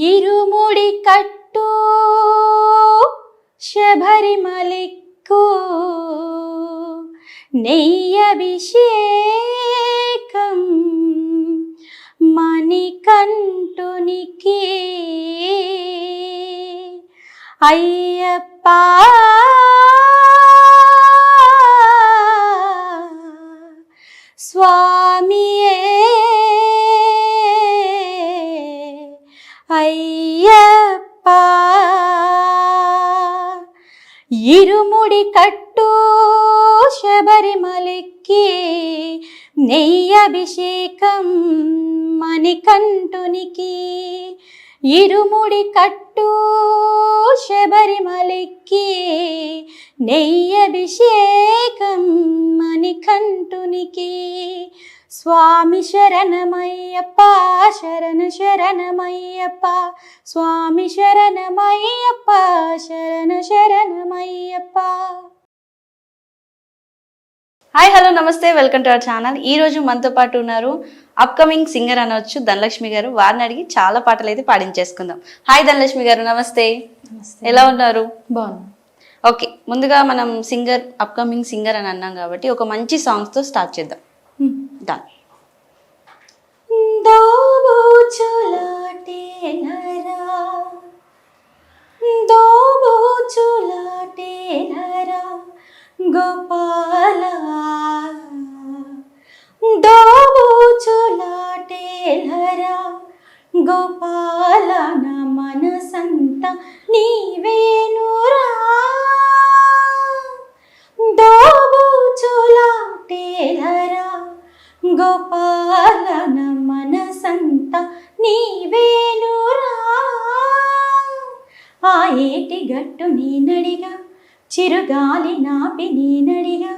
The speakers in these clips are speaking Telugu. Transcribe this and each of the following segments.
ఇరుముడి కట్టు శబరిమలెక్కు నెయ్యభిషేకం మణికంఠునికి అయ్యప్ప స్వామియే అయ్యప్ప ఇరుముడి కట్టు శబరిమలెక్కి నెయ్యభిషేకం మణికంఠునికి ఇరుముడి కట్టు శబరిమలెక్కి నెయ్యభిషేకం మణికంఠునికి స్వామి శరణమయ్యప్ప శరణ శరణమయ్యప్ప స్వామి శరణమయ్యప్ప శరణ శరణమయ్యప్ప. హాయ్ హలో నమస్తే, వెల్కమ్ టు అవర్ ఛానల్. ఈ రోజు మనతో పాటు ఉన్నారు అప్కమింగ్ సింగర్ అనవచ్చు ధనలక్ష్మి గారు. వారిని అడిగి చాలా పాటలు అయితే పాడించేసుకుందాం. హాయ్ ధనలక్ష్మి గారు, నమస్తే. ఎలా ఉన్నారు? బాగున్నా. ఓకే, ముందుగా మనం సింగర్ అప్కమింగ్ సింగర్ అని అన్నాం కాబట్టి ఒక మంచి సాంగ్స్తో స్టార్ట్ చేద్దాం. డన్. దోబూచులాటేనరా దోబూచులాటేనరా గోపాల దోబూచులాటేనరా గోపాల నా మనసంతా నీవేనురా దోబూచులాటేనరా గోపాల నా మనసంతా నీవేనురా ఆ ఏటి గట్టు నేనడిగా చిరుగాలి నాపి నేనడిగా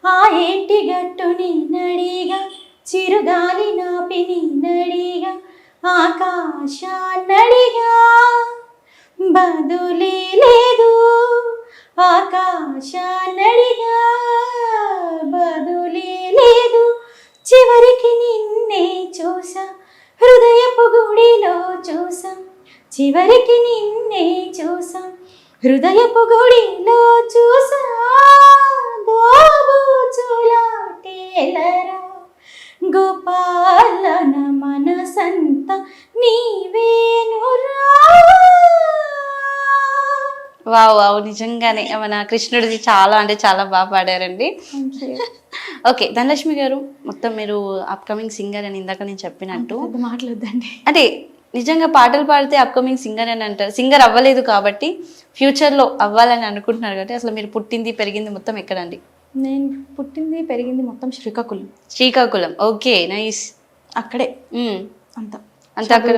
ఆ ఏటి గట్టు నేనడిగా చిరుగాలి నాపి నేనడిగా ఆకాశాన్నడిగా బదులే లేదు ఆకాశాన్నడిగా బదులే లేదు చివరికి నిన్నే చూసా హృదయపు గుడిలో చూసా చివరికి నిన్నే చూసా హృదయపు గుడిలో చూసా దోబూచులాటేలరా గోపాల నా మనసంతా నీవేనురా. వావ్ వావ్, నిజంగానే మన కృష్ణుడిది చాలా అంటే చాలా బాగా పాడారండి. ఓకే ధనలక్ష్మి గారు, మొత్తం మీరు అప్కమింగ్ సింగర్ అని ఇందాక నేను చెప్పినట్టు మాట్లాడదండి. అంటే నిజంగా పాటలు పాడితే అప్కమింగ్ సింగర్ అని అంటారు. సింగర్ అవ్వలేదు కాబట్టి ఫ్యూచర్లో అవ్వాలని అనుకుంటున్నారు కాబట్టి అసలు మీరు పుట్టింది పెరిగింది మొత్తం ఎక్కడండి? నేను పుట్టింది పెరిగింది మొత్తం శ్రీకాకుళం. Srikakulam, okay nice. అక్కడే అంతా అంతా అక్కడ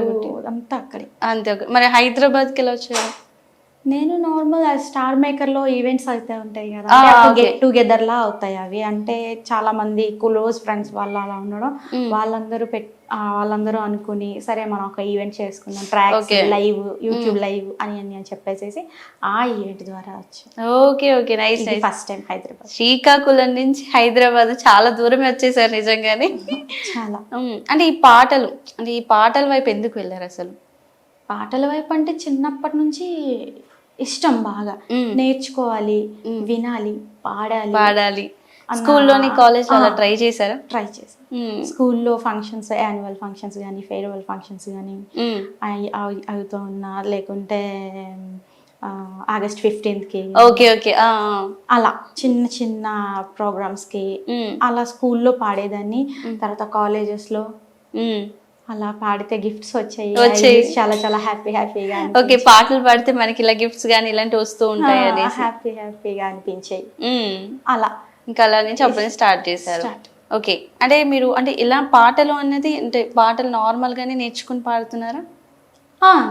అంతా అక్కడే. అంతే. మరి హైదరాబాద్కి ఎలా వచ్చారు? నేను నార్మల్ స్టార్ మేకర్ లో ఈవెంట్స్ అయితే ఉంటాయి కదా, గెట్ టుగెదర్ లా అవుతాయి అవి. అంటే చాలా మంది క్లోజ్ ఫ్రెండ్స్ వాళ్ళు అలా ఉండడం, వాళ్ళందరూ అనుకుని సరే మనం ఒక ఈవెంట్ చేసుకుందాం, ట్రాక్స్ లైవ్ యూట్యూబ్ లైవ్ అని చెప్పేసి ఆ ఈవెంట్ ద్వారా వచ్చాను. Okay okay nice. First time Hyderabad. Srikakulam నుంచి హైదరాబాద్ చాలా దూరమే వచ్చేసారు నిజంగానే. చాలా. అంటే ఈ పాటల వైపు ఎందుకు వెళ్ళారు అసలు? పాటల వైపు అంటే చిన్నప్పటి నుంచి ఇష్టం, బాగా నేర్చుకోవాలి, వినాలి, పాడాలి. స్కూల్లోని కాలేజ్ అలా ట్రై చేశారా? ట్రై చేశాను. స్కూల్లో ఫంక్షన్స్, యాన్యువల్ ఫంక్షన్స్ కానీ ఫేర్వెల్ ఫంక్షన్స్ కానీ అవుతూ ఉన్నా, లేకుంటే ఆగస్ట్ 15th ఓకే ఓకే అలా చిన్న చిన్న ప్రోగ్రామ్స్కి అలా స్కూల్లో పాడేదాన్ని. తర్వాత కాలేజెస్లో అలా పాడితే గిఫ్ట్స్ వచ్చాయి. చాలా చాలా హ్యాపీగా. ఓకే, పాటలు పాడితే మనకి ఇలా గిఫ్ట్స్ కానీ ఇలాంటివి వస్తూ ఉంటాయి అని హ్యాపీగా అనిపించాయి. అలా ఇంకా అలా నుంచి అప్పుడే స్టార్ట్ చేశారు. ఓకే, అంటే మీరు అంటే ఇలా పాటలు అనేది అంటే పాటలు నార్మల్ గానే నేర్చుకుని పాడుతున్నారా?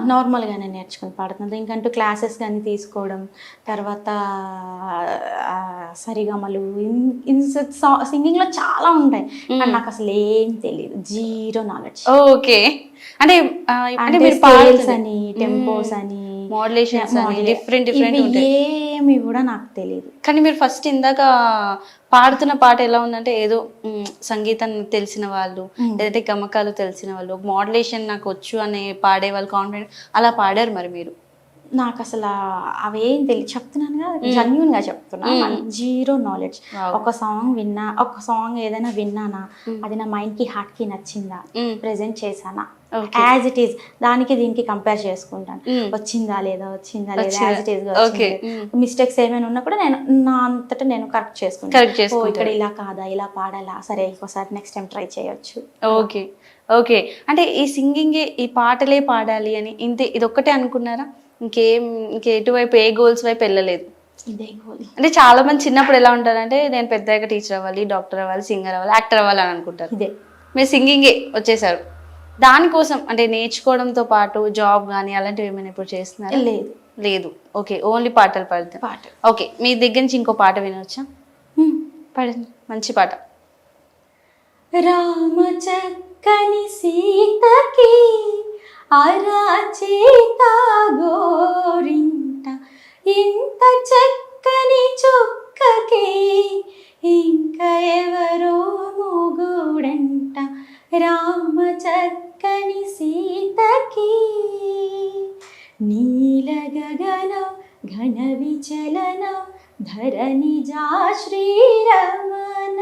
నార్మల్గానే నేర్చుకుని పాడుతుంది. ఇంకంటూ క్లాసెస్ కానీ తీసుకోవడం, తర్వాత సరిగమలు, సింగింగ్లో చాలా ఉంటాయి కానీ నాకు అసలు ఏం తెలియదు, జీరో నాలెడ్జ్. ఓకే, అంటే మీరు పాడల్స్ అని, టెంపోస్ అని, మోడ్యులేషన్స్ అని డిఫరెంట్ ఏం ఏమి కూడా నాకు తెలియదు. కానీ మీరు ఫస్ట్ ఇందాక పాడుతున్న పాట ఎలా ఉందంటే ఏదో సంగీతం తెలిసిన వాళ్ళు లేదంటే గమకాలు తెలిసిన వాళ్ళు మోడ్యులేషన్ నాకు వచ్చు అనే పాడే వాళ్ళు కాన్ఫిడెంట్ అలా పాడారు మరి మీరు. నాకు అసలు అవేం తెలియదు, చెప్తున్నాను కదా, జెన్యూన్ గా చెప్తున్నా, జీరో నాలెడ్జ్. ఒక సాంగ్ ఏదైనా విన్నానా, అది నా మైండ్ కి హార్ట్ కి నచ్చిందా, ప్రెజెంట్ చేశానా, యాజ్ ఇట్ ఈస్ దానికి దీనికి కంపేర్ చేసుకుంటాను, వచ్చిందా లేదా యాజ్ ఇట్ ఈస్ గా మిస్టేక్స్ ఏమైనా ఉన్నా కూడా నేను నా అంతటా నేను కరెక్ట్ చేసుకుంటాను. ఇక్కడ ఇలా కాదా, ఇలా పాడాలా, సరే ఇంకోసారి నెక్స్ట్ టైం ట్రై చేయొచ్చు. Okay okay. అంటే ఈ సింగింగే ఈ పాటలే పాడాలి అని ఇది ఒక్కటే అనుకున్నారా? ఇంకెటువైపు ఏ గోల్స్ వైపు వెళ్ళలేదు? ఇదే గోల్. అంటే చాలా మంది చిన్నప్పుడు ఎలా ఉంటారంటే నేను పెద్దగా టీచర్ అవ్వాలి, డాక్టర్ అవ్వాలి, సింగర్ అవ్వాలి, యాక్టర్ అవ్వాలి అని అనుకుంటారు. ఇదే మీరు సింగింగే వచ్చేసారు. దానికోసం అంటే నేర్చుకోవడంతో పాటు జాబ్ కానీ అలాంటివి ఏమైనా ఇప్పుడు చేస్తున్నారు? లేదు లేదు. ఓకే, ఓన్లీ పాటలు పాడతారు. పాట. ఓకే, మీ దగ్గర నుంచి ఇంకో పాట వినవచ్చా? పాడండి, మంచి పాట. రామ చక్కని సీతకి అరచేత గోరింట, ఇంత చక్కని చుక్కకి ఇంకా ఎవరో మొగుడంట. రామ చక్కని సీతకి నీల గగన ఘన విచలన ధరణిజా శ్రీరమణ.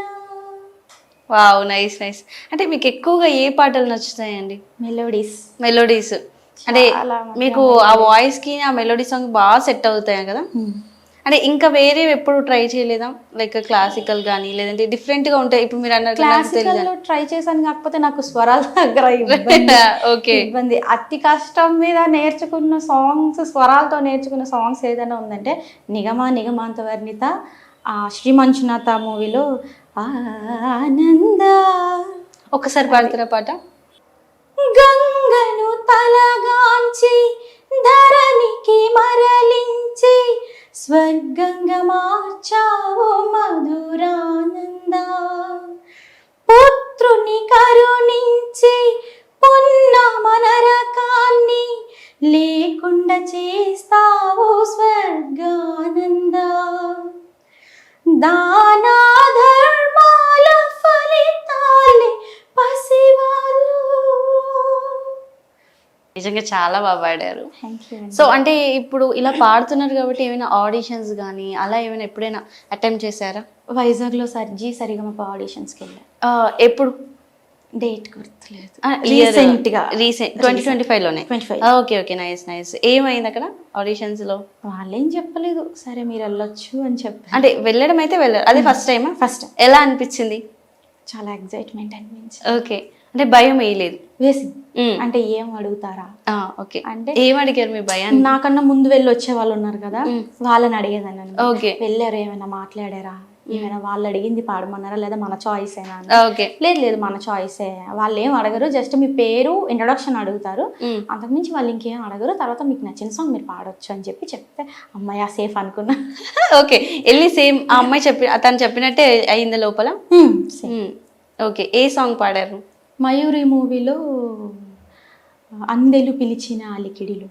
Wow, nice nice. అంటే మీకు ఎక్కువగా ఏ పాటలు నచ్చుతాయండి? మెలోడీస్ అంటే మీకు ఆ వాయిస్ కి ఆ మెలోడీ సాంగ్ బాగా సెట్ అవుతాయి కదా. అంటే ఇంకా వేరే ఎప్పుడు ట్రై చేయలేదా? లైక్ క్లాసికల్ కానీ లేదంటే డిఫరెంట్ గా ఉంటాయి. ఇప్పుడు మీరు అన్నట్లు ట్రై చేశాను, కాకపోతే నాకు స్వరాల దగ్గర ఇబ్బంది. అతి కష్టం మీద నేర్చుకున్న సాంగ్స్, స్వరాలతో నేర్చుకున్న సాంగ్స్ ఏదైనా ఉందంటే నిగమాంత వర్ణిత శ్రీ మంజునాథ మూవీలో ఆనంద. ఒకసారి పాడతారా పాట? గంగను తలగాంచి ధరణికి మరలించి స్వర్గంగా మార్చావు మధురానంద. పుత్రుని కరుణించి పున్నమనరకాన్ని లేకుండా చేస్తావు స్వర్గానంద. దానా ధర్మాల ఫలితాలే పసివాళ్ళు. నిజంగా చాలా బాగా పాడారు. సో అంటే ఇప్పుడు ఇలా పాడుతున్నారు కాబట్టి ఏమైనా ఆడిషన్స్ కానీ అలా ఏమైనా ఎప్పుడైనా అటెంప్ట్ చేశారా? వైజాగ్లో జీ సరిగమప ఆడిషన్స్కి వెళ్ళారు. ఎప్పుడు? డేట్ గుర్తులేదు. రీసెంట్ 2025లోనే. Okay okay, nice nice. ఏమైంది అక్కడ ఆడిషన్స్ లో? వాళ్ళేం చెప్పలేదు, సరే మీరు వెళ్ళొచ్చు అని చెప్పారు. అంటే వెళ్ళడం అయితే వెళ్ళారు. అది ఫస్ట్ టైమా? ఫస్ట్. ఎలా అనిపించింది? చాలా ఎగ్జైట్మెంట్ అనిపించింది. ఓకే, అంటే భయం వేయలేదు? వేసి అంటే ఏం అడుగుతారా? ఓకే, అంటే ఏం అడిగారు మీ భయాన్ని? నాకన్నా ముందు వెళ్ళి వచ్చే వాళ్ళు ఉన్నారు కదా, వాళ్ళని అడిగేదాన్ని. ఓకే, వెళ్ళారు, ఏమైనా మాట్లాడారా, ఏమైనా వాళ్ళు అడిగింది పాడమన్నారా, లేదా మన చాయిస్ ఏనా? లేదు మన చాయిసే, వాళ్ళు ఏం అడగరు, జస్ట్ మీ పేరు ఇంట్రొడక్షన్ అడుగుతారు, అంతకుమించి వాళ్ళు ఇంకేం అడగరు. తర్వాత మీకు నచ్చిన సాంగ్ మీరు పాడొచ్చు అని చెప్తే అమ్మాయి సేఫ్ అనుకున్నా. ఓకే, వెళ్ళి సేమ్ ఆ అమ్మాయి తను చెప్పినట్టే అయింది లోపల? ఓకే, ఏ సాంగ్ పాడారు? మయూరి మూవీలో అందెలు పిలిచిన అలికిడిలో.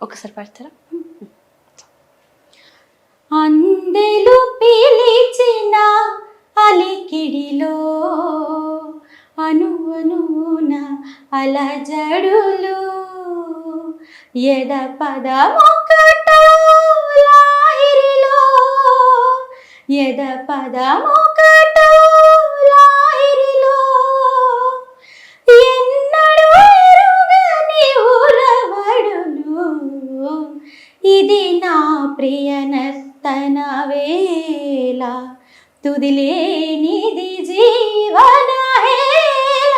ఒకసారి పాడతారా? అందెలు పిలిచిన అలికిడిలో అనువనున అలజడులు ఎద పదమొకటో లాహిరిలో ఎద పదమొకటో లాహిరిలో ఎన్నడూ ఎరుగని ఉరవడులు ఇది నా ప్రియ నర్తన వేళ తుదిలేనిది జీవన హేళ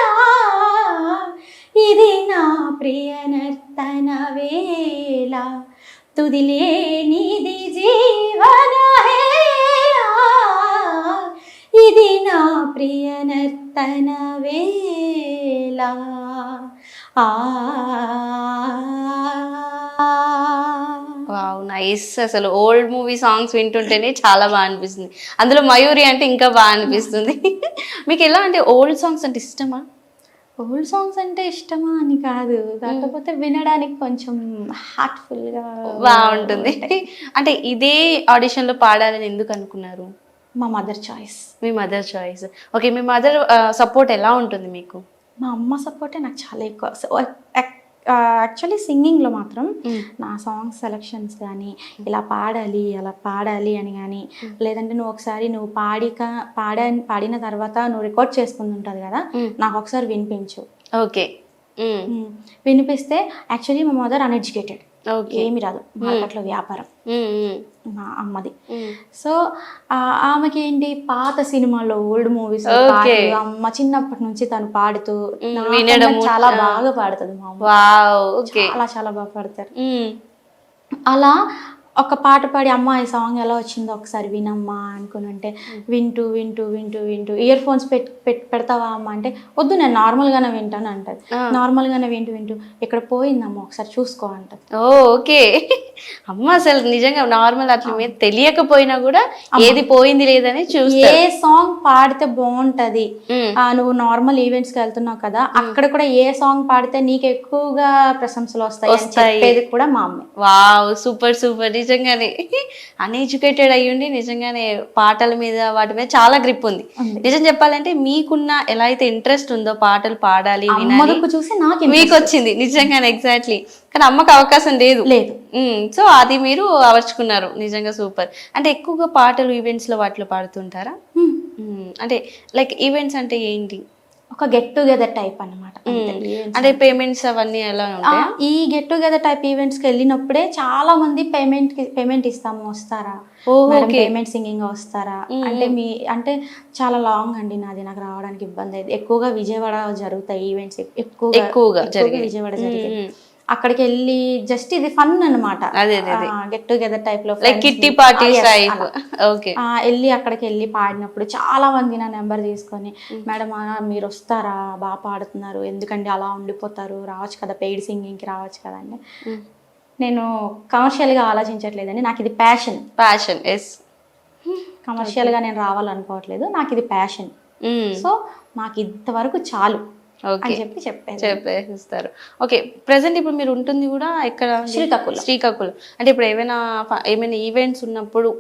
ఇది నా ప్రియ నర్తన వేళ తుదిలేనిది జీవన హేళ ఇది నా ప్రియ నర్తన వేళ. Wow, nice. అసలు ఓల్డ్ మూవీ సాంగ్స్ వింటుంటేనే చాలా బాగా అనిపిస్తుంది. అందులో మయూరి అంటే ఇంకా బాగా అనిపిస్తుంది. మీకు ఎలా అంటే ఓల్డ్ సాంగ్స్ అంటే ఇష్టమా? ఓల్డ్ సాంగ్స్ అంటే ఇష్టమా అని కాదు, కాకపోతే వినడానికి కొంచెం హార్ట్ఫుల్ గా బాగుంటుంది. అంటే ఇదే ఆడిషన్ లో పాడాలని ఎందుకు అనుకున్నారు? మా మదర్ చాయిస్. మీ మదర్ చాయిస్. ఓకే, మీ మదర్ సపోర్ట్ ఎలా ఉంటుంది మీకు? మా అమ్మ సపోర్టే నాకు చాలా ఎక్కువ. యాక్చువల్లీ సింగింగ్లో మాత్రం నా సాంగ్ సెలెక్షన్స్ కానీ ఇలా పాడాలి అలా పాడాలి అని కానీ, లేదంటే నువ్వు ఒకసారి నువ్వు పాడిన తర్వాత నువ్వు రికార్డ్ చేసుకుని ఉంటుంది కదా, నాకు ఒకసారి వినిపించు. ఓకే. వినిపిస్తే యాక్చువల్లీ మా మదర్ అన్ఎడ్యుకేటెడ్, ఓకే. ఏమి రాదు, మార్కెట్లో వ్యాపారం మా అమ్మది. సో ఆమెకి ఏంటి పాత సినిమాల్లో ఓల్డ్ మూవీస్ అమ్మ చిన్నప్పటి నుంచి తను పాడుతూ చాలా బాగా పాడుతుంది మా అమ్మ. చాలా చాలా బాగా పాడతారు. అలా ఒక పాట పాడి అమ్మ ఈ సాంగ్ ఎలా వచ్చిందో ఒకసారి వినమ్మా అనుకుని అంటే వింటూ వింటూ వింటూ వింటూ ఇయర్ ఫోన్స్ పెడతావా అమ్మ అంటే వద్దు నేను నార్మల్గానే వింటాను అంటది. నార్మల్గానే వింటూ వింటూ ఇక్కడ పోయిందమ్మ ఒకసారి చూసుకో అంటది. ఓకే. అమ్మ అసలు నిజంగా నార్మల్ అట్లా మీద తెలియకపోయినా కూడా ఏది పోయింది లేదని చూస్తే ఏ సాంగ్ పాడితే బాగుంటది, నువ్వు నార్మల్ ఈవెంట్స్ కి వెళ్తున్నావు కదా అక్కడ కూడా ఏ సాంగ్ పాడితే నీకు ఎక్కువగా ప్రశంసలు వస్తాయి అని చెప్పేది కూడా మా అమ్మ. Wow, super super. నిజంగానే అన్ఎడ్యుకేటెడ్ అయ్యుండి నిజంగానే పాటల మీద వాటి మీద చాలా గ్రిప్ ఉంది. నిజం చెప్పాలంటే మీకున్న ఎలా అయితే ఇంట్రెస్ట్ ఉందో పాటలు పాడాలి చూసి నాకు మీకు వచ్చింది నిజంగానే ఎగ్జాక్ట్లీ. కానీ అమ్మకు అవకాశం లేదు. సో అది మీరు అవర్చుకున్నారు. నిజంగా సూపర్. అంటే ఎక్కువగా పాటలు ఈవెంట్స్ లో వాటిలో పాడుతుంటారా? అంటే లైక్ ఈవెంట్స్ అంటే ఏంటి? ఒక గెట్ టుగెదర్ టైప్ అన్నమాట. అంటే పేమెంట్స్ అవన్నీ ఎలా ఉంటాయి? ఈ గెట్ టుగెదర్ టైప్ ఈవెంట్స్ కి వెళ్ళినప్పుడే చాలా మంది పేమెంట్ ఇస్తాము వస్తారా, పేమెంట్ సింగింగ్ వస్తారా అంటే చాలా లాంగ్ అండి నాది, నాకు రావడానికి ఇబ్బంది అయింది. ఎక్కువగా విజయవాడ జరుగుతాయి ఈవెంట్స్, ఎక్కువగా విజయవాడ జరిగాయి. అక్కడికి వెళ్ళి జస్ట్ ఇది ఫన్ అనమాట, గెట్ టుగెదర్ టైప్ లో వెళ్ళి అక్కడికి వెళ్ళి పాడినప్పుడు చాలా మంది నా నెంబర్ తీసుకొని మేడం మీరు వస్తారా, బాగా పాడుతున్నారు, ఎందుకండి అలా ఉండిపోతారు, రావచ్చు కదా పెయిడ్ సింగింగ్కి రావచ్చు కదా అంటే నేను కమర్షియల్గా ఆలోచించట్లేదండి, నాకు ఇది ప్యాషన్. కమర్షియల్గా నేను రావాలనుకోవట్లేదు, నాకు ఇది ప్యాషన్. సో నాకు ఇంతవరకు చాలు అని చెప్పేస్తారు. ఓకే, ప్రెసెంట్ ఇప్పుడు మీరు ఉంటుంది కూడా ఎక్కడ? శ్రీకాకుళం. అంటే ఇప్పుడు ఏమైనా ఈవెంట్స్ ఉన్నప్పుడు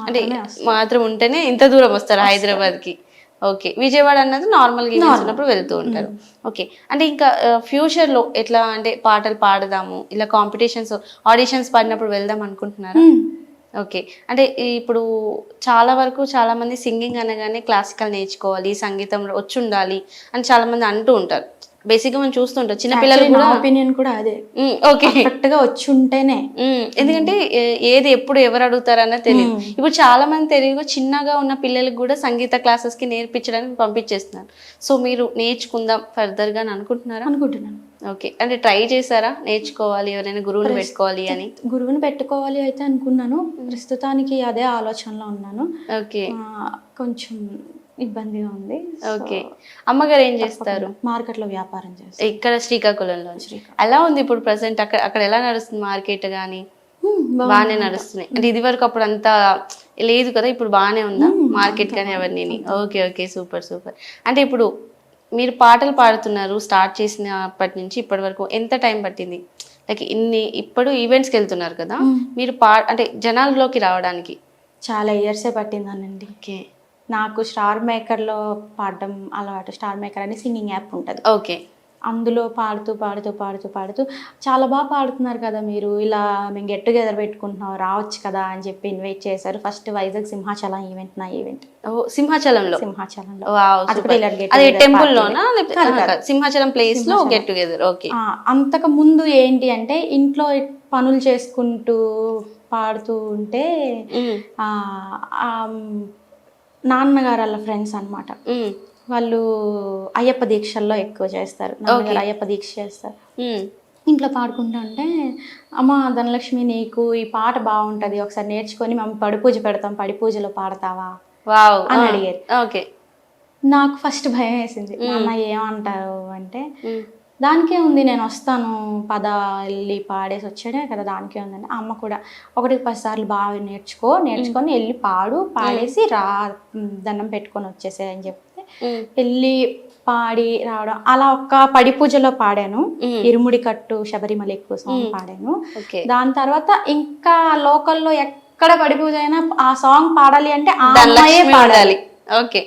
అంటే మాత్రం ఉంటేనే ఇంత దూరం వస్తారు హైదరాబాద్ కి. ఓకే, విజయవాడ అన్నది నార్మల్గా ఈవెంట్స్ ఉన్నప్పుడు వెళ్తూ ఉంటారు. ఓకే, అంటే ఇంకా ఫ్యూచర్ లో ఎట్లా అంటే పాటలు పాడదాము, ఇలా కాంపిటీషన్స్ ఆడిషన్స్ పాడినప్పుడు వెళ్దాం అనుకుంటున్నారా? ఓకే, అంటే ఇప్పుడు చాలా వరకు చాలా మంది సింగింగ్ అనగానే క్లాసికల్ నేర్చుకోవాలి, సంగీతంలో వచ్చి ఉండాలి అని చాలా మంది అంటూ ఉంటారు. బేసిక్ గా మనం చూస్తుంటాం చిన్నపిల్లలు కూడా. ఒపీనియన్ కూడా అదే. ఓకే, కరెక్ట్ గా వచ్చి ఉంటేనే. ఎందుకంటే ఏది ఎప్పుడు ఎవరు అడుగుతారన్నది తెలియదు. ఇప్పుడు చాలా మంది తెలియదు, చిన్నగా ఉన్న పిల్లలకు కూడా సంగీత క్లాసెస్ కి నేర్పించడానికి పంపించేస్తున్నారు. సో మీరు నేర్చుకుందాం ఫర్దర్ గా అనుకుంటున్నాను. ఓకే, అంటే ట్రై చేశారా నేర్చుకోవాలి, ఎవరైనా గురువుని పెట్టుకోవాలి అని? గురువుని పెట్టుకోవాలి అయితే అనుకున్నాను, ప్రస్తుతానికి అదే ఆలోచనలో ఉన్నాను. ఓకే, కొంచెం ఇబ్బందిగా ఉంది. ఓకే, అమ్మగారు ఏం చేస్తారు? మార్కెట్ లో వ్యాపారం చేస్తారు ఇక్కడ శ్రీకాకుళంలో. ఎలా ఉంది ఇప్పుడు ప్రెసెంట్ అక్కడ ఎలా నడుస్తుంది మార్కెట్ గానీ? బాగానే నడుస్తున్నాయి. అంటే ఇది వరకు అప్పుడు అంతా లేదు కదా, ఇప్పుడు బాగానే ఉందా మార్కెట్ కానీ అవన్నీ? Okay okay, super super. అంటే ఇప్పుడు మీరు పాటలు పాడుతున్నారు, స్టార్ట్ చేసినప్పటి నుంచి ఇప్పటి వరకు ఎంత టైం పట్టింది? లైక్ ఇప్పుడు ఈవెంట్స్కి వెళ్తున్నారు కదా, మీరు అంటే జనాల్లోకి రావడానికి? చాలా ఇయర్సే పట్టిందనండి. ఓకే, నాకు స్టార్ మేకర్లో పాడడం అలవాటు. స్టార్ మేకర్ అని సింగింగ్ యాప్ ఉంటుంది. ఓకే, అందులో పాడుతూ పాడుతూ పాడుతూ పాడుతూ చాలా బాగా పాడుతున్నారు కదా మీరు, ఇలా మేము గెట్ టుగెదర్ పెట్టుకుంటున్నాం రావచ్చు కదా అని చెప్పి ఇన్వైట్ చేశారు. ఫస్ట్ వైజాగ్ సింహాచలం ఈవెంట్, నా ఈవెంట్. సింహాచలంలో అది టెంపుల్ లోనా? సింహాచలం ప్లేస్ లో గెట్ టుగెదర్. ఓకే, అంతకు ముందు ఏంటి అంటే ఇంట్లో పనులు చేసుకుంటూ పాడుతూ ఉంటే నాన్నగారు వాళ్ళ ఫ్రెండ్స్ అన్నమాట, వాళ్ళు అయ్యప్ప దీక్షల్లో ఎక్కువ చేస్తారు. నాన్నగారు అయ్యప్ప దీక్ష చేస్తారు. ఇంట్లో పాడుకుంటా ఉంటే అమ్మ ధనలక్ష్మి నీకు ఈ పాట బాగుంటది, ఒకసారి నేర్చుకొని మేము పడి పూజ పెడతాం, పడి పూజలో పాడతావా అని అడిగారు. ఓకే, నాకు ఫస్ట్ భయం వేసింది, నాన్న ఏమంటారు అంటే దానికే ఉంది నేను వస్తాను పద వెళ్ళి పాడేసి వచ్చాడే కదా దానికే ఉందని. అమ్మ కూడా 1-10 సార్లు బాగా నేర్చుకొని వెళ్ళి పాడేసి దండం పెట్టుకొని వచ్చేసే అని చెప్తే వెళ్ళి పాడి రావడం అలా ఒక్క పడి పూజలో పాడాను. ఇరుముడి కట్టు శబరిమల ఎక్కువ సాంగ్ పాడాను. దాని తర్వాత ఇంకా లోకల్లో ఎక్కడ పడి పూజ అయినా ఆ సాంగ్ పాడాలి అంటే ఆ అమ్మాయే పాడాలి. ఓకే,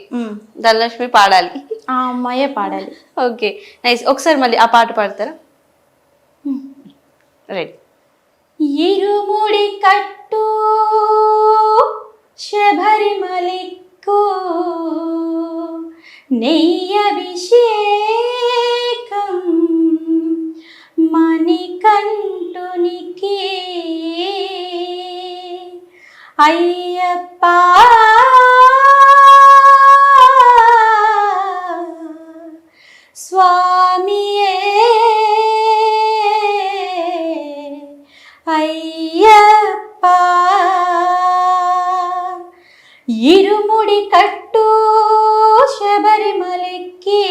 ధనలక్ష్మి పాడాలి, ఆ అమ్మాయే పాడాలి. Okay, nice. ఒకసారి మళ్ళీ ఆ పాట పాడతారా? రెడీ. ఇరుముడి కట్టు శబరిమలెక్కు నెయ్యభిషేకం మణికంఠునికి అయ్యప్ప స్వామియే అయ్యప్ప. ఇరుముడి కట్టు శబరిమలెక్కి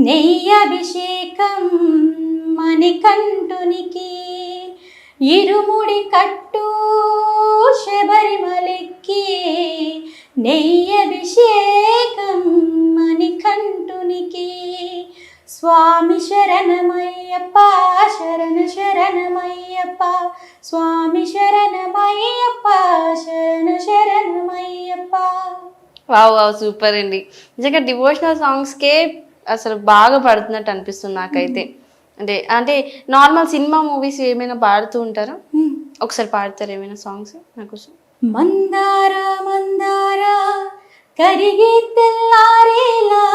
నెయ్యభిషేకం మణికంఠునికి. ఇరుముడి కట్టు శబరిమలెక్కి నెయ్యభిషేకం మణికంఠునికి. స్వామి శరణమయ్యప్ప శరణ శరణమయ్యప్ప స్వామి శరణమయ్యప్ప శరణ శరణమయ్యప్ప. వావ్ వావ్, సూపర్ అండి. నిజంగా డివోషనల్ సాంగ్స్కే అసలు బాగా పడుతున్నట్టు అనిపిస్తుంది నాకైతే. అంటే నార్మల్ సినిమా మూవీస్ ఏమైనా పాడుతూ ఉంటారా? ఒకసారి పాడతారు ఏమైనా సాంగ్స్ నాకోసం? మందార మందార కరిగి తెల్లారేలా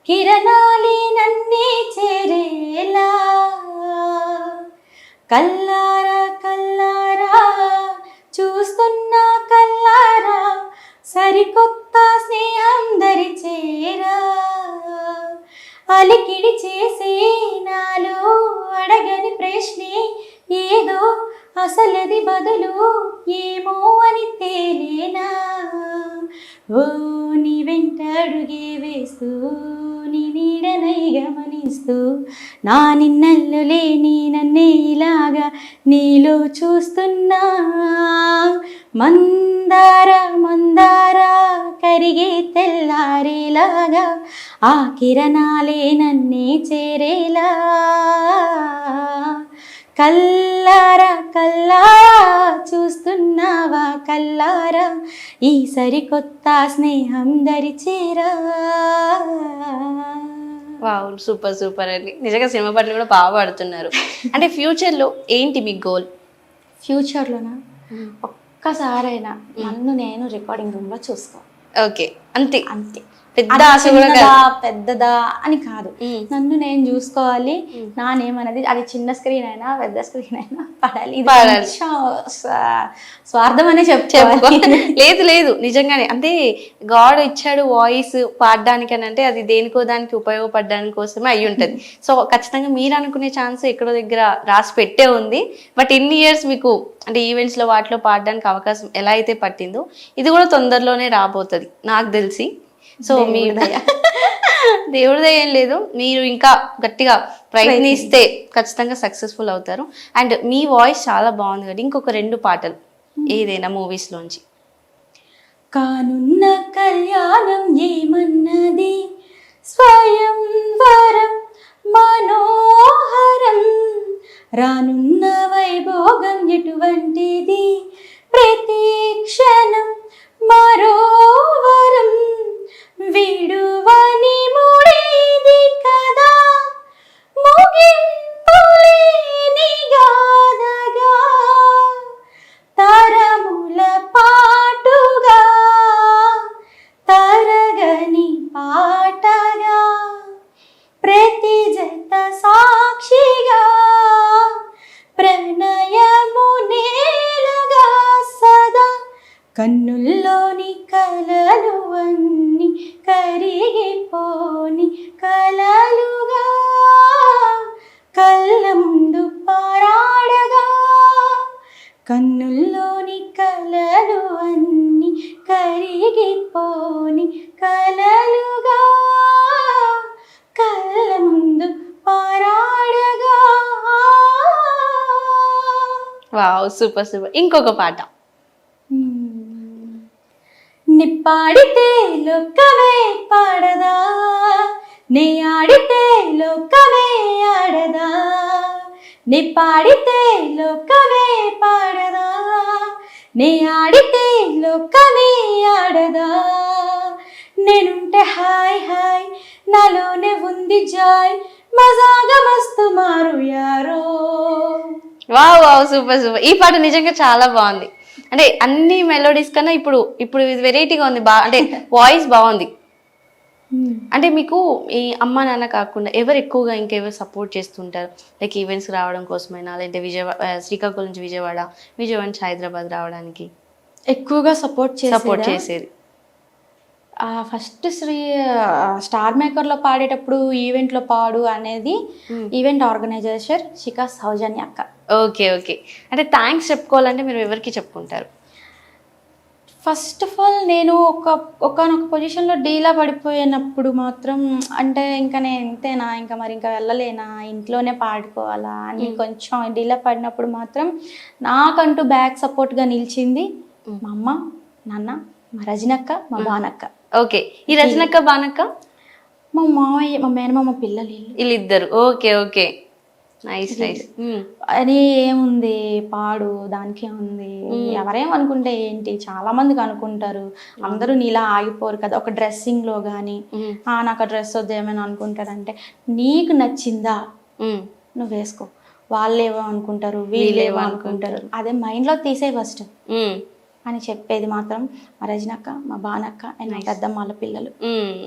కిరణాలి నన్నే చేరేలా కల్లారా కల్లారా చూస్తున్నా కల్లారా సరికొత్త స్నేహం దరిచేరా. అలికిడి చేసే నాలో అడగని ప్రశ్నే ఏదో అసలది బదులు ఏమో అని తేలేనా. ఓ నీ వెంట అడుగే వేస్తూ నీ నీడనై గమనిస్తూ నా నిన్నల్లు లేని నన్నే ఇలాగా నీలో చూస్తున్నా. మందార మందార కరిగే తెల్లారేలాగా ఆ కిరణాలే నన్నే చేరేలా. కల్లారా కల్లారా చూస్తున్నావా కల్లారా ఈ సరికొత్త స్నేహం దరిచేరా. వావ్, సూపర్ సూపర్ అండి. నిజంగా సినిమా పాటలు కూడా బాగా పాడుతున్నారు. అంటే ఫ్యూచర్లో ఏంటి మీ గోల్? ఫ్యూచర్లోనా ఒక్కసారైనా నన్ను నేను రికార్డింగ్ రూమ్లో చూసుకో. ఓకే, అంతే అంతే. పెద్ద ఆశ కూడా పెద్దదా అని కాదు, నన్ను నేను చూసుకోవాలి. నా నేమ్ అనేది అది చిన్న స్క్రీన్ అయినా పెద్ద స్క్రీన్ అయినా పడాలి. స్వార్థం అనే చెప్పుకోవాలి. లేదు లేదు, నిజంగానే. అంటే గాడ్ ఇచ్చాడు వాయిస్ పాడడానికి అని అంటే అది దేనికో దానికి ఉపయోగపడడానికి కోసమే అయి ఉంటది. సో ఖచ్చితంగా మీరు అనుకునే ఛాన్స్ ఎక్కడో దగ్గర రాసి పెట్టే ఉంది. బట్ ఇన్ని ఇయర్స్ మీకు అంటే ఈవెంట్స్ లో వాటిలో పాడడానికి అవకాశం ఎలా అయితే పట్టిందో ఇది కూడా తొందరలోనే రాబోతుంది నాకు తెలిసి. సో మీ దేవుడి దయ ఏం లేదు, మీరు ఇంకా గట్టిగా ప్రయత్నిస్తే ఖచ్చితంగా సక్సెస్ఫుల్ అవుతారు. అండ్ మీ వాయిస్ చాలా బాగుంది కదా, ఇంకొక 2 పాటలు ఏదైనా మూవీస్ లోంచి. కానున్న కళ్యాణం ఏమన్నది స్వయంవరం మనోహరం రానున్న వైభోగం ఎటువంటిది ప్రతి క్షణం మరోవరం విడువని ముడేది కదా ముగింపులేని గాథగా తరముల పాటుగా తరగని పాటగా ప్రతి జత సాక్షిగా ప్రణయము నేలగా సదా కన్నుల్లోని కలలు అన్ని కరిగిపోని కలలుగా కళ్ళ ముందు పారాడగా కన్నుల్లోని కలలు అన్ని కరిగిపోని కలలుగా కళ్ళ ముందు పారాడగా. Wow, super super. ఇంకొక పాట. నిప్పాడితే లొక్కవే పాడదా నే ఆడితే లోకమే ఆడదా, నే పాడితే లోకమే పాడదా, నే ఆడితే లోకమే ఆడదా, నేనుంటే హాయ్ హాయ్ నాలోనే ఉంది జాయ్, మజాగా మస్తు మారు arrow. Wow wow, super super. ఈ పాట నిజంగా చాలా బాగుంది. అంటే అన్ని మెలోడీస్ కన్నా ఇప్పుడు ఇప్పుడు ఇది వెరైటీగా ఉంది. అంటే వాయిస్ బాగుంది. అంటే మీకు ఈ అమ్మ నాన్న కాకుండా ఎవరు ఎక్కువగా ఇంకెవరు సపోర్ట్ చేస్తుంటారు? లైక్ ఈవెంట్స్ రావడం కోసమైనా, లేదంటే విజయవాడ, శ్రీకాకుళం నుంచి విజయవాడ నుంచి హైదరాబాద్ రావడానికి ఎక్కువగా సపోర్ట్ చేసేది? ఫస్ట్ స్టార్ మేకర్లో పాడేటప్పుడు ఈవెంట్లో పాడు అనేది ఈవెంట్ ఆర్గనైజర్ శిఖా సౌజన్య అక్క. Okay okay. అంటే థ్యాంక్స్ చెప్పుకోవాలంటే మీరు ఎవరికి చెప్పుకుంటారు? ఫస్ట్ ఆఫ్ ఆల్ నేను ఒకనొక పొజిషన్లో డీలా పడిపోయినప్పుడు మాత్రం అంటే ఇంకా నేను ఇంతేనా, ఇంకా మరి ఇంకా వెళ్ళలేనా, ఇంట్లోనే పాడుకోవాలా అని కొంచెం డీలా పడినప్పుడు మాత్రం నాకంటూ బ్యాక్ సపోర్ట్గా నిలిచింది మా అమ్మ, నాన్న, మా రజనక్క, మా బానక్క. ఓకే. ఈ రజనక్క బానక్క మా మామయ్య, మా మేనమామ పిల్లలు వీళ్ళిద్దరు. Okay okay, nice nice. అని ఏముంది పాడు, దానికి ఉంది, ఎవరేమనుకుంటే ఏంటి, చాలా మందికి అనుకుంటారు. అందరూ నీలా ఆగిపోరు కదా. ఒక డ్రెస్సింగ్ లో గానీ నాకు ఆ డ్రెస్ వద్దు ఏమైనా అనుకుంటారంటే, నీకు నచ్చిందా నువ్వు వేసుకో, వాళ్ళేవో అనుకుంటారు, వీళ్ళేవో అనుకుంటారు, అదే మైండ్ లో తీసే ఫస్ట్ అని చెప్పేది మాత్రం మా రజనక్క, మా బానక్క అండ్ మా పెద్దమ్మాళ్ళ పిల్లలు.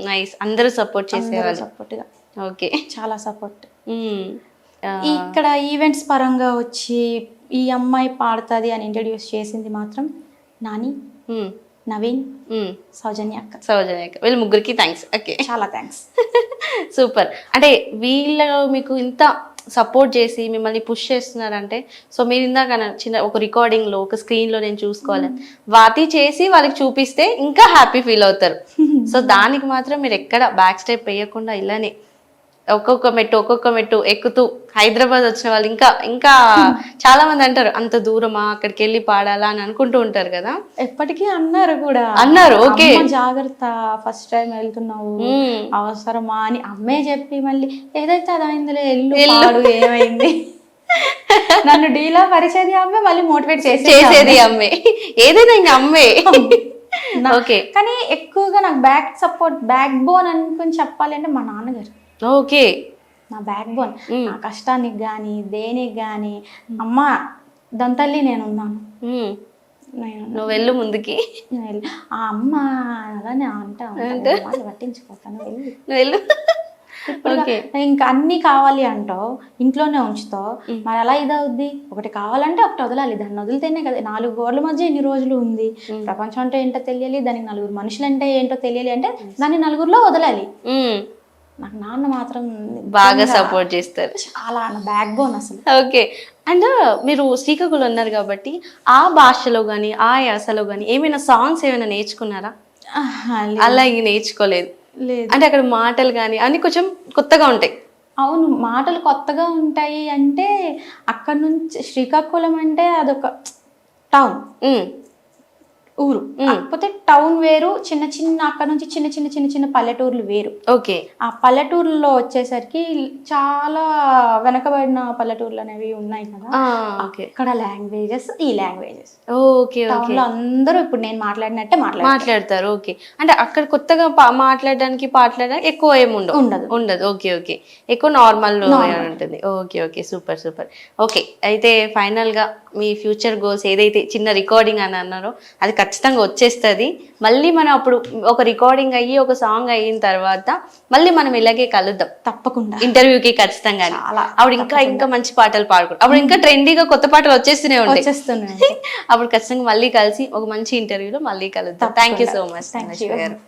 నైస్. అందరూ సపోర్ట్ చేసేవాళ్ళు. సపోర్ట్గా. ఓకే, చాలా సపోర్ట్. ఇక్కడ ఈవెంట్స్ పరంగా వచ్చి ఈ అమ్మాయి పాడుతుంది అని ఇంట్రడ్యూస్ చేసింది మాత్రం నాని, నవీన్, సౌజన్య అక్క. వీళ్ళ ముగ్గురికి థ్యాంక్స్. ఓకే, చాలా థ్యాంక్స్. సూపర్. అంటే వీళ్ళు మీకు ఇంత సపోర్ట్ చేసి మిమ్మల్ని పుష్ చేస్తున్నారంటే, సో మీరు ఇందాక చిన్న ఒక రికార్డింగ్లో, ఒక స్క్రీన్లో నేను చూసుకోవాలి, వాటి చేసి వాళ్ళకి చూపిస్తే ఇంకా హ్యాపీ ఫీల్ అవుతారు. సో దానికి మాత్రం మీరు ఎక్కడ బ్యాక్ స్టెప్ వేయకుండా ఇలానే ఒక్కొక్క మెట్టు ఎక్కుతూ హైదరాబాద్ వచ్చిన వాళ్ళు ఇంకా ఇంకా చాలా మంది అంటారు, అంత దూరమా, అక్కడికి వెళ్ళి పాడాలా అని అనుకుంటూ ఉంటారు కదా. ఎప్పటికీ అన్నారు కూడా. ఓకే జాగ్రత్త, ఫస్ట్ టైం వెళ్తున్నావు, అవసరమా అని అమ్మే చెప్పి మళ్ళీ ఏదైతే అదైందిలే ఎల్లు ఏమైంది నన్ను డీలా పరిచేది అమ్మే, మళ్ళీ మోటివేట్ చేసేది అమ్మే, ఏదైనా ఇంకా అమ్మే. ఓకే. కానీ ఎక్కువగా నాకు బ్యాక్ బోన్ అనుకుని చెప్పాలి అంటే మా నాన్నగారు. ఓకే, నా బ్యాక్ బోన్. నా కష్టానికి కానీ దేనికి కానీ అమ్మ దంతల్లి నేనున్నాను, నువ్వు వెళ్ళు ముందుకి. ఆ అమ్మ అలానే అంటా పట్టించుకోతాను, వెళ్ళు. ఇంకా అన్ని కావాలి అంటావు, ఇంట్లోనే ఉంచుతావు, మరి అలా ఇదవుద్ది. ఒకటి కావాలంటే ఒకటి వదలాలి, దాన్ని వదిలితేనే కదా. 4 గోడల మధ్య ఇన్ని రోజులు ఉంది, ప్రపంచం అంటే ఏంటో తెలియాలి, దానికి 4 మనుషులు అంటే ఏంటో తెలియాలి, అంటే దాన్ని 4గురిలో వదలాలి. నాకు నాన్న మాత్రం బాగా సపోర్ట్ చేస్తారు, చాలా బ్యాక్ బోన్ అసలు. ఓకే. అండ్ మీరు శ్రీకాకుళం ఉన్నారు కాబట్టి ఆ భాషలో కానీ ఆ యాసలో కానీ ఏమైనా సాంగ్స్ ఏమైనా నేర్చుకున్నారా? అలా నేర్చుకోలేదు. అంటే అక్కడ మాటలు కానీ అన్ని కొంచెం కొత్తగా ఉంటాయి. అవును, మాటలు కొత్తగా ఉంటాయి. అంటే అక్కడ నుంచి శ్రీకాకుళం అంటే అదొక టౌన్, ఊరు. కాకపోతే టౌన్ వేరు, చిన్న చిన్న అక్కడ నుంచి చిన్న పల్లెటూర్లు వేరు. ఓకే. ఆ పల్లెటూర్లలో వచ్చేసరికి చాలా వెనకబడిన పల్లెటూర్లు అనేవి ఉన్నాయి కదా. అక్కడ లాంగ్వేజెస్, ఈ లాంగ్వేజెస్. ఓకే. అందరూ ఇప్పుడు నేను మాట్లాడినట్టే మాట్లాడతారు. ఓకే. అంటే అక్కడ కొత్తగా మాట్లాడడానికి ఎక్కువ ఏమి ఉండదు. ఓకే ఓకే, ఎక్కువ నార్మల్ ఉంటుంది. Okay okay, super super. Okay, అయితే ఫైనల్ గా మీ ఫ్యూచర్ గోల్స్ ఏదైతే చిన్న రికార్డింగ్ అని అన్నారో అది ఖచ్చితంగా వచ్చేస్తుంది. మళ్ళీ మనం అప్పుడు ఒక రికార్డింగ్ అయ్యి ఒక సాంగ్ అయిన తర్వాత మళ్ళీ మనం ఇలాగే కలుద్దాం తప్పకుండా, ఇంటర్వ్యూకి ఖచ్చితంగా. అప్పుడు ఇంకా మంచి పాటలు పాడుకుంటాం, అప్పుడు ఇంకా ట్రెండీగా కొత్త పాటలు వచ్చేస్తూనే ఉంటాయి. అప్పుడు ఖచ్చితంగా మళ్ళీ కలిసి ఒక మంచి ఇంటర్వ్యూలో మళ్ళీ కలుద్దాం. Thank you so much Dhanalakshmi గారు.